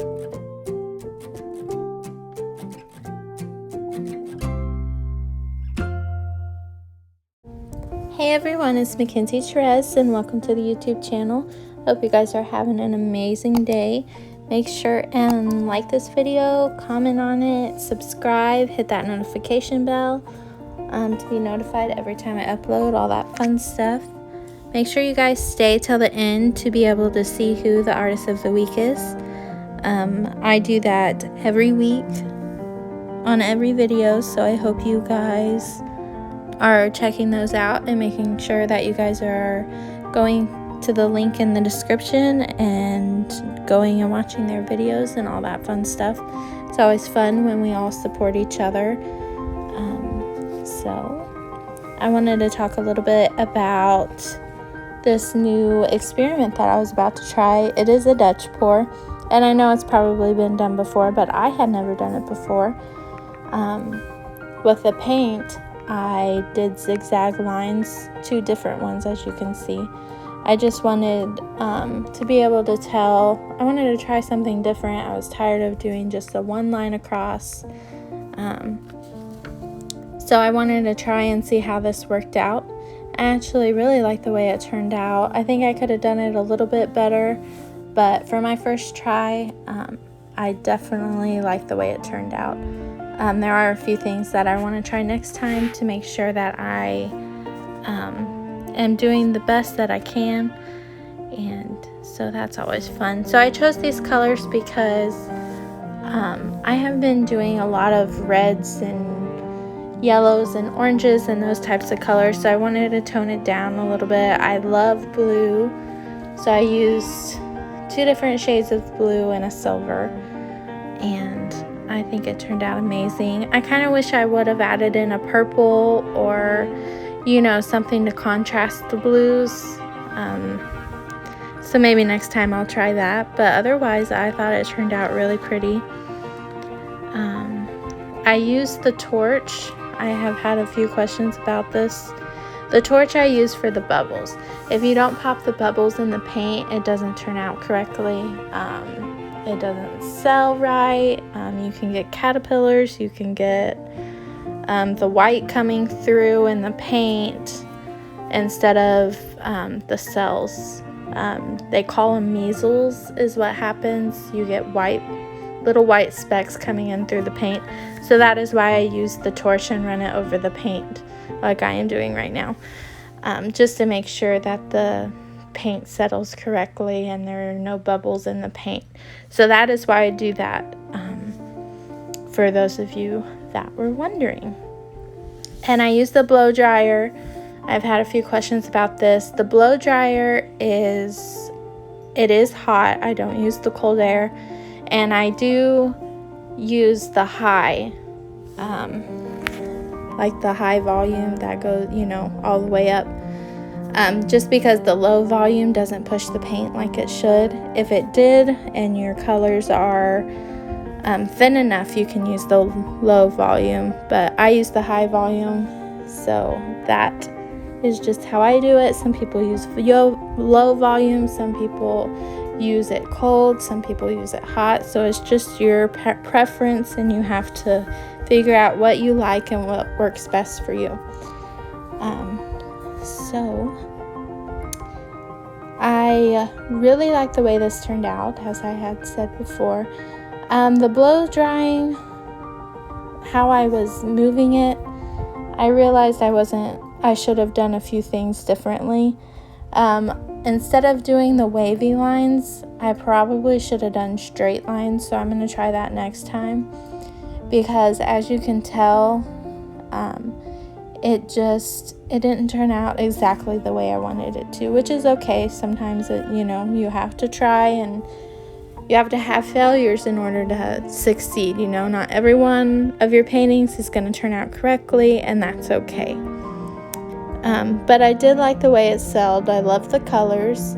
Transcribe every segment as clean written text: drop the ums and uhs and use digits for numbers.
Hey everyone, it's Mackenzie Therese and welcome to the YouTube channel. Hope you guys are having an amazing day. Make sure and like this video, comment on it, subscribe, hit that notification bell to be notified every time I upload, all that fun stuff. Make sure you guys stay till the end to be able to see who the artist of the week is. I do that every week on every video, so I hope you guys are checking those out and making sure that you guys are going to the link in the description and going and watching their videos and all that fun stuff. It's always fun when we all support each other. So I wanted to talk a little bit about this new experiment that I was about to try. It is a Dutch pour, and I know it's probably been done before, but I had never done it before. With the paint, I did zigzag lines, 2 different ones as you can see. I just wanted to be able to tell, I wanted to try something different. I was tired of doing just a 1 line across. So I wanted to try and see how this worked out. I actually really like the way it turned out. I think I could have done it a little bit better, but for my first try, I definitely like the way it turned out. There are a few things that I want to try next time to make sure that I am doing the best that I can, and so that's always fun. So I chose these colors because I have been doing a lot of reds and yellows and oranges and those types of colors, so I wanted to tone it down a little bit. I love blue, so I used 2 different shades of blue and a silver, and I think it turned out amazing. I kind of wish I would have added in a purple or, you know, something to contrast the blues. So maybe next time I'll try that. But otherwise, I thought it turned out really pretty. I used the torch. I have had a few questions about this. The torch I use for the bubbles. If you don't pop the bubbles in the paint, it doesn't turn out correctly. It doesn't sell right. You can get caterpillars, you can get the white coming through in the paint instead of the cells. They call them measles is what happens. You get little white specks coming in through the paint. So that is why I use the torch and run it over the paint like I am doing right now, just to make sure that the paint settles correctly and there are no bubbles in the paint. So that is why I do that, for those of you that were wondering. And I use the blow dryer. I've had a few questions about this. The blow dryer is hot. I don't use the cold air, and I do use the high, like the high volume that goes, you know, all the way up. Just because the low volume doesn't push the paint like it should. If it did and your colors are thin enough, you can use the low volume, but I use the high volume, so that is just how I do it. Some people use low volume, some people use it cold, some people use it hot, so it's just your preference, and you have to figure out what you like and what works best for you. So I really like the way this turned out, as I had said before. The blow drying, how I was moving it, I realized I should have done a few things differently. Instead of doing the wavy lines, I probably should have done straight lines, so I'm going to try that next time, because as you can tell, it didn't turn out exactly the way I wanted it to, which is okay. Sometimes you have to try, and you have to have failures in order to succeed. Not every one of your paintings is going to turn out correctly, and that's okay. But I did like the way it selled. I love the colors.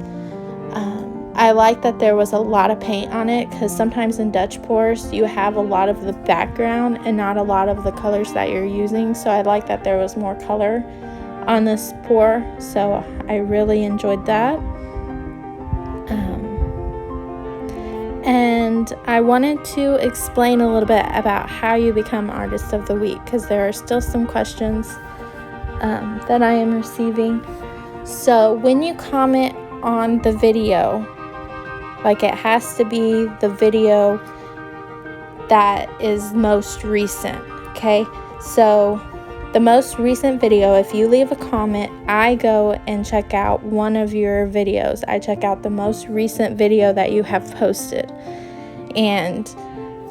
I like that there was a lot of paint on it, because sometimes in Dutch pours you have a lot of the background and not a lot of the colors that you're using. So I like that there was more color on this pour, so I really enjoyed that. And I wanted to explain a little bit about how you become Artist of the Week, because there are still some questions that I am receiving. So when you comment on the video, like it has to be the video that is most recent, okay? So the most recent video, if you leave a comment, I go and check out one of your videos. I check out the most recent video that you have posted. And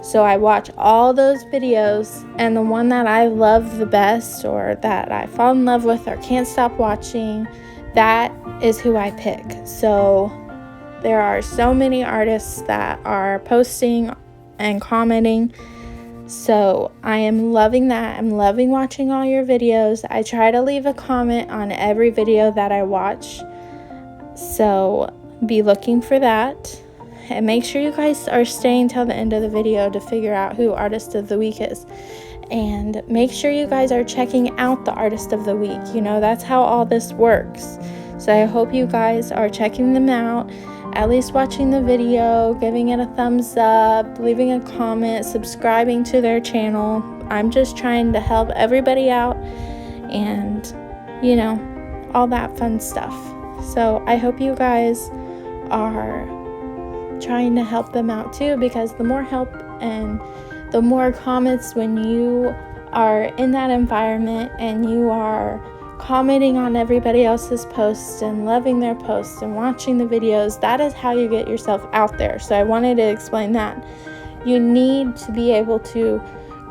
so I watch all those videos, and the one that I love the best, or that I fall in love with or can't stop watching, that is who I pick. So there are so many artists that are posting and commenting. So I am loving that. I'm loving watching all your videos. I try to leave a comment on every video that I watch. So be looking for that. And make sure you guys are staying till the end of the video to figure out who Artist of the Week is. And make sure you guys are checking out the Artist of the Week. You know, that's how all this works. So I hope you guys are checking them out, at least watching the video, giving it a thumbs up, leaving a comment, subscribing to their channel. I'm just trying to help everybody out and, you know, all that fun stuff. So I hope you guys are trying to help them out too, because the more help and the more comments when you are in that environment and you are commenting on everybody else's posts and loving their posts and watching the videos, that is how you get yourself out there. So I wanted to explain that. You need to be able to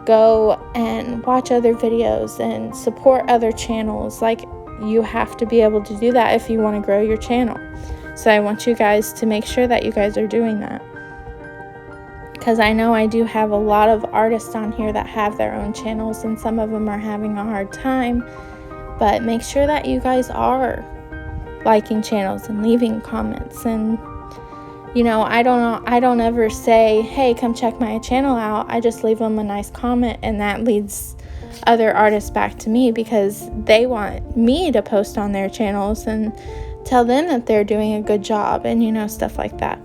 go and watch other videos and support other channels. Like, you have to be able to do that if you want to grow your channel. So I want you guys to make sure that you guys are doing that, because I know I do have a lot of artists on here that have their own channels, and some of them are having a hard time. But make sure that you guys are liking channels and leaving comments. And, you know, I don't ever say, hey, come check my channel out. I just leave them a nice comment, and that leads other artists back to me, because they want me to post on their channels and tell them that they're doing a good job, and, you know, stuff like that.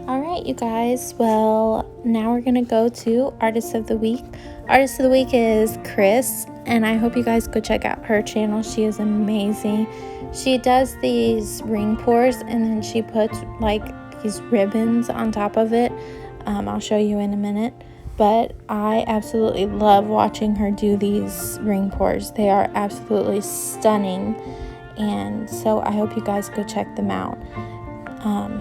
All right, you guys. Well, now we're going to go to Artist of the Week. Artist of the Week is Chris, and I hope you guys go check out her channel. She is amazing. She does these ring pours, and then she puts like these ribbons on top of it. I'll show you in a minute. But I absolutely love watching her do these ring pours. They are absolutely stunning. And so I hope you guys go check them out.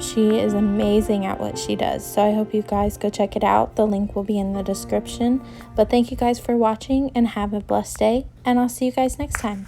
She is amazing at what she does. So I hope you guys go check it out. The link will be in the description. But thank you guys for watching, and have a blessed day. And I'll see you guys next time.